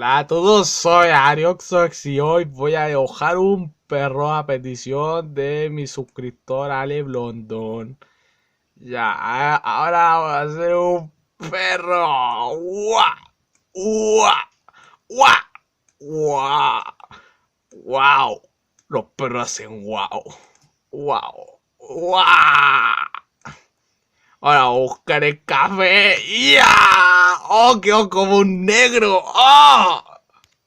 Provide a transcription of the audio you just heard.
Hola a todos, soy Arioxox y hoy voy a dibujar un perro a petición de mi suscriptor Ale Blondón. Ya, ahora voy a hacer un perro. ¡Guau! ¡Guau! ¡Guau! ¡Guau! ¡Guau! Los perros hacen guau. ¡Guau! ¡Guau! Ahora voy a buscar el café. ¡Ya! ¡Oh, quedó como un negro! ¡Oh!